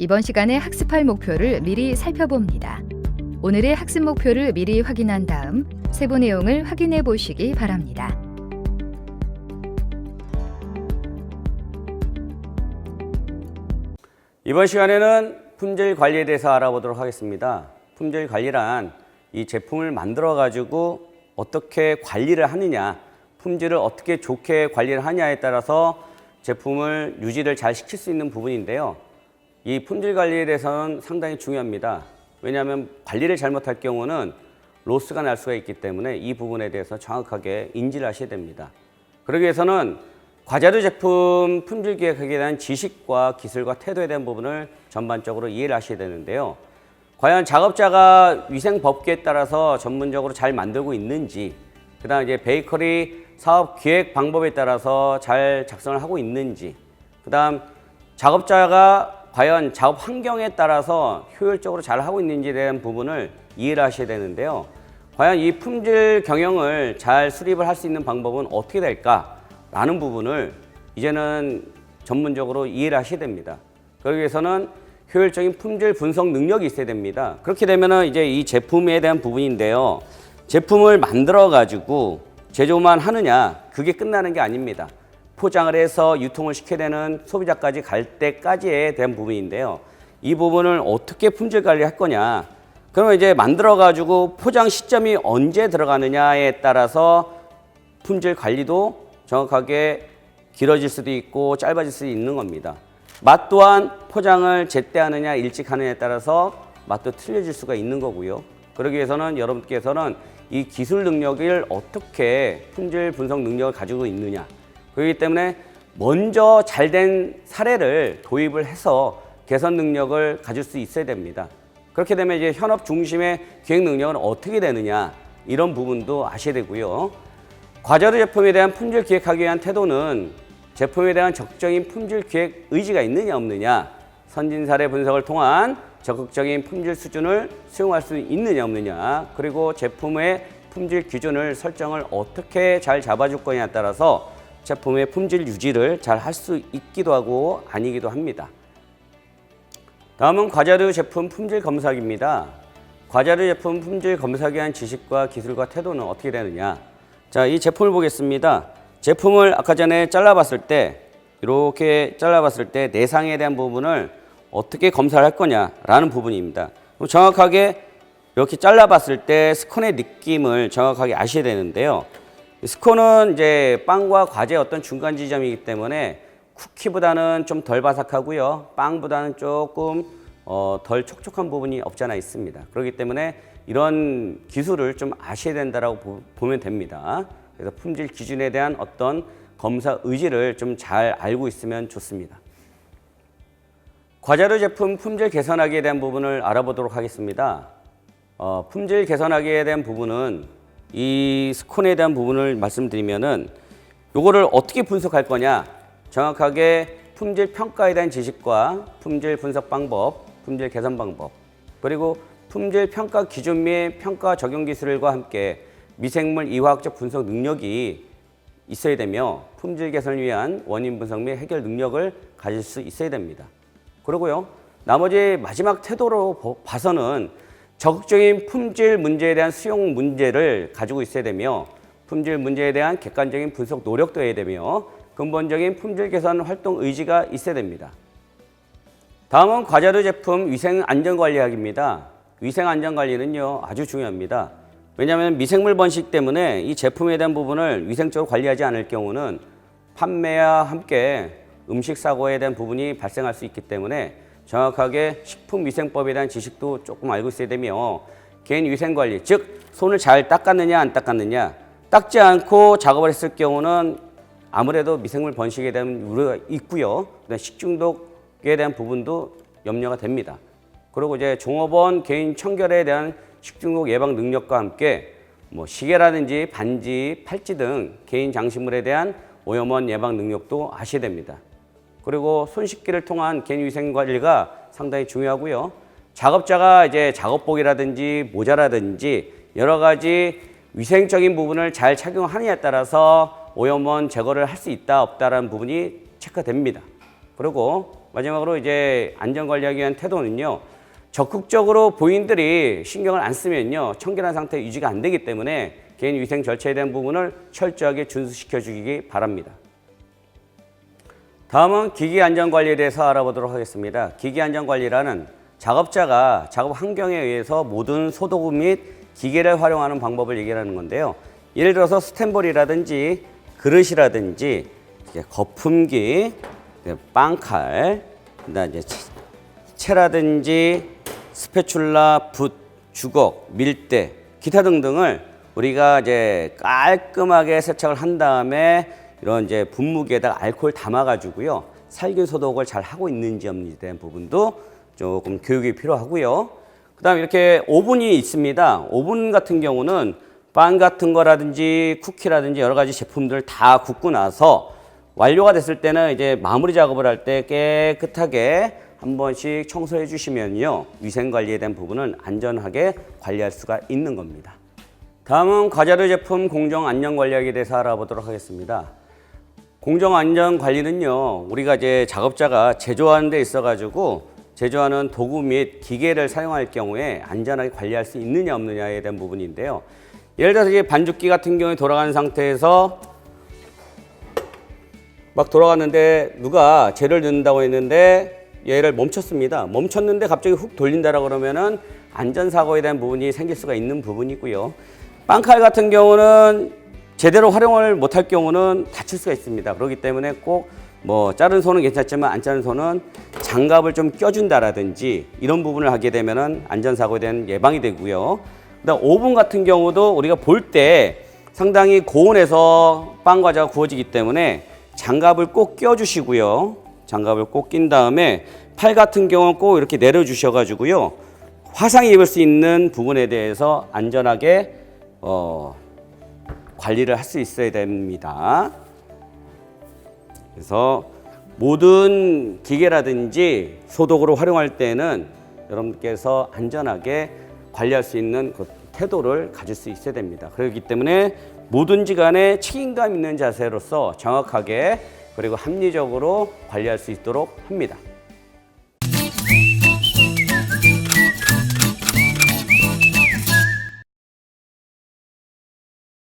이번 시간에 학습할 목표를 미리 살펴봅니다. 오늘의 학습 목표를 미리 확인한 다음 세부 내용을 확인해 보시기 바랍니다. 이번 시간에는 품질 관리에 대해서 알아보도록 하겠습니다. 품질 관리란 이 제품을 만들어 가지고 어떻게 관리를 하느냐, 품질을 어떻게 좋게 관리를 하냐에 따라서 제품을 유지를 잘 시킬 수 있는 부분인데요. 이 품질 관리에 대해서는 상당히 중요합니다. 왜냐하면 관리를 잘못할 경우는 로스가 날 수가 있기 때문에 이 부분에 대해서 정확하게 인지를 하셔야 됩니다. 그러기 위해서는 과자류 제품 품질 기획하기에 대한 지식과 기술과 태도에 대한 부분을 전반적으로 이해를 하셔야 되는데요. 과연 작업자가 위생 법규에 따라서 전문적으로 잘 만들고 있는지, 그다음 이제 베이커리 사업 기획 방법에 따라서 잘 작성을 하고 있는지, 그다음 작업자가 과연 작업 환경에 따라서 효율적으로 잘 하고 있는지에 대한 부분을 이해를 하셔야 되는데요. 과연 이 품질 경영을 잘 수립을 할 수 있는 방법은 어떻게 될까라는 부분을 이제는 전문적으로 이해를 하셔야 됩니다. 그러기 위해서는 효율적인 품질 분석 능력이 있어야 됩니다. 그렇게 되면은 이제 이 제품에 대한 부분인데요. 제품을 만들어 가지고 제조만 하느냐, 그게 끝나는 게 아닙니다. 포장을 해서 유통을 시켜야 되는 소비자까지 갈 때까지에 대한 부분인데요. 이 부분을 어떻게 품질 관리할 거냐. 그러면 이제 만들어 가지고 포장 시점이 언제 들어가느냐에 따라서 품질 관리도 정확하게 길어질 수도 있고 짧아질 수도 있는 겁니다. 맛 또한 포장을 제때 하느냐 일찍 하느냐에 따라서 맛도 틀려질 수가 있는 거고요. 그러기 위해서는 여러분께서는 이 기술 능력을 어떻게 품질 분석 능력을 가지고 있느냐. 그렇기 때문에 먼저 잘된 사례를 도입을 해서 개선 능력을 가질 수 있어야 됩니다. 그렇게 되면 이제 현업 중심의 기획 능력은 어떻게 되느냐, 이런 부분도 아셔야 되고요. 과자류 제품에 대한 품질 기획하기 위한 태도는 제품에 대한 적극적인 품질 기획 의지가 있느냐 없느냐, 선진 사례 분석을 통한 적극적인 품질 수준을 수용할 수 있느냐 없느냐, 그리고 제품의 품질 기준을 설정을 어떻게 잘 잡아줄 거냐에 따라서 제품의 품질 유지를 잘 할 수 있기도 하고 아니기도 합니다. 다음은 과자류 제품 품질 검사기입니다. 과자류 제품 품질 검사기에 대한 지식과 기술과 태도는 어떻게 되느냐. 자, 이 제품을 보겠습니다. 제품을 아까 전에 잘라봤을 때, 이렇게 잘라봤을 때 내상에 대한 부분을 어떻게 검사를 할 거냐라는 부분입니다. 정확하게 이렇게 잘라봤을 때 스콘의 느낌을 정확하게 아셔야 되는데요. 스콘은 이제 빵과 과제의 어떤 중간 지점이기 때문에 쿠키보다는 좀 덜 바삭하고요. 빵보다는 조금 덜 촉촉한 부분이 없지 않아 있습니다. 그렇기 때문에 이런 기술을 좀 아셔야 된다라고 보면 됩니다. 그래서 품질 기준에 대한 어떤 검사 의지를 좀 잘 알고 있으면 좋습니다. 과자류 제품 품질 개선하기에 대한 부분을 알아보도록 하겠습니다. 품질 개선하기에 대한 부분은 이 스콘에 대한 부분을 말씀드리면은 요거를 어떻게 분석할 거냐, 정확하게 품질 평가에 대한 지식과 품질 분석 방법, 품질 개선 방법, 그리고 품질 평가 기준 및 평가 적용 기술과 함께 미생물 이화학적 분석 능력이 있어야 되며 품질 개선을 위한 원인 분석 및 해결 능력을 가질 수 있어야 됩니다. 그리고요, 나머지 마지막 태도로 봐서는 적극적인 품질 문제에 대한 수용 문제를 가지고 있어야 되며 품질 문제에 대한 객관적인 분석 노력도 해야 되며 근본적인 품질 개선 활동 의지가 있어야 됩니다. 다음은 과자류 제품 위생 안전 관리학입니다. 위생 안전 관리는요, 아주 중요합니다. 왜냐하면 미생물 번식 때문에 이 제품에 대한 부분을 위생적으로 관리하지 않을 경우는 판매와 함께 음식 사고에 대한 부분이 발생할 수 있기 때문에 정확하게 식품위생법에 대한 지식도 조금 알고 있어야 되며 개인위생관리, 즉 손을 잘 닦았느냐 안 닦았느냐, 닦지 않고 작업을 했을 경우는 아무래도 미생물 번식에 대한 우려가 있고요. 식중독에 대한 부분도 염려가 됩니다. 그리고 이제 종업원 개인 청결에 대한 식중독 예방 능력과 함께 시계라든지 반지, 팔찌 등 개인 장식물에 대한 오염원 예방 능력도 아셔야 됩니다. 그리고 손 씻기를 통한 개인 위생 관리가 상당히 중요하고요. 작업자가 이제 작업복이라든지 모자라든지 여러 가지 위생적인 부분을 잘 착용하느냐에 따라서 오염원 제거를 할 수 있다 없다라는 부분이 체크됩니다. 그리고 마지막으로 이제 안전관리하기 위한 태도는요. 적극적으로 본인들이 신경을 안 쓰면요. 청결한 상태 유지가 안 되기 때문에 개인 위생 절차에 대한 부분을 철저하게 준수시켜 주기 바랍니다. 다음은 기기 안전관리에 대해서 알아보도록 하겠습니다. 기기 안전관리라는 작업자가 작업 환경에 의해서 모든 소도구 및 기계를 활용하는 방법을 얘기하는 건데요. 예를 들어서 스텐볼이라든지 그릇이라든지 거품기, 빵칼, 그다음 이제 채라든지 스패츌라, 붓, 주걱, 밀대, 기타 등등을 우리가 이제 깔끔하게 세척을 한 다음에 이런 이제 분무기에다가 알코올 담아가지고요. 살균 소독을 잘 하고 있는지 없는지에 대한 부분도 조금 교육이 필요하고요. 그다음에 이렇게 오븐이 있습니다. 오븐 같은 경우는 빵 같은 거라든지 쿠키라든지 여러 가지 제품들 다 굽고 나서 완료가 됐을 때는 이제 마무리 작업을 할 때 깨끗하게 한 번씩 청소해 주시면요. 위생 관리에 대한 부분은 안전하게 관리할 수가 있는 겁니다. 다음은 과자류 제품 공정 안전 관리에 대해서 알아보도록 하겠습니다. 공정 안전 관리는요. 우리가 이제 작업자가 제조하는 데 있어 가지고 제조하는 도구 및 기계를 사용할 경우에 안전하게 관리할 수 있느냐 없느냐에 대한 부분인데요. 예를 들어서 이제 반죽기 같은 경우에 돌아가는 상태에서 막 돌아갔는데 누가 재료를 넣는다고 했는데 얘를 멈췄습니다. 멈췄는데 갑자기 훅 돌린다라고 그러면은 안전사고에 대한 부분이 생길 수가 있는 부분이고요. 빵칼 같은 경우는 제대로 활용을 못할 경우는 다칠 수가 있습니다. 그렇기 때문에 꼭 뭐 자른 손은 괜찮지만 안 자른 손은 장갑을 좀 껴준다라든지 이런 부분을 하게 되면은 안전사고에 대한 예방이 되고요. 그다음 오븐 같은 경우도 우리가 볼 때 상당히 고온에서 빵 과자가 구워지기 때문에 장갑을 꼭 껴주시고요. 장갑을 꼭 낀 다음에 팔 같은 경우는 꼭 이렇게 내려주셔가지고요. 화상이 입을 수 있는 부분에 대해서 안전하게 관리를 할 수 있어야 됩니다. 그래서 모든 기계라든지 소독으로 활용할 때는 여러분께서 안전하게 관리할 수 있는 그 태도를 가질 수 있어야 됩니다. 그렇기 때문에 뭐든지 간에 책임감 있는 자세로서 정확하게 그리고 합리적으로 관리할 수 있도록 합니다.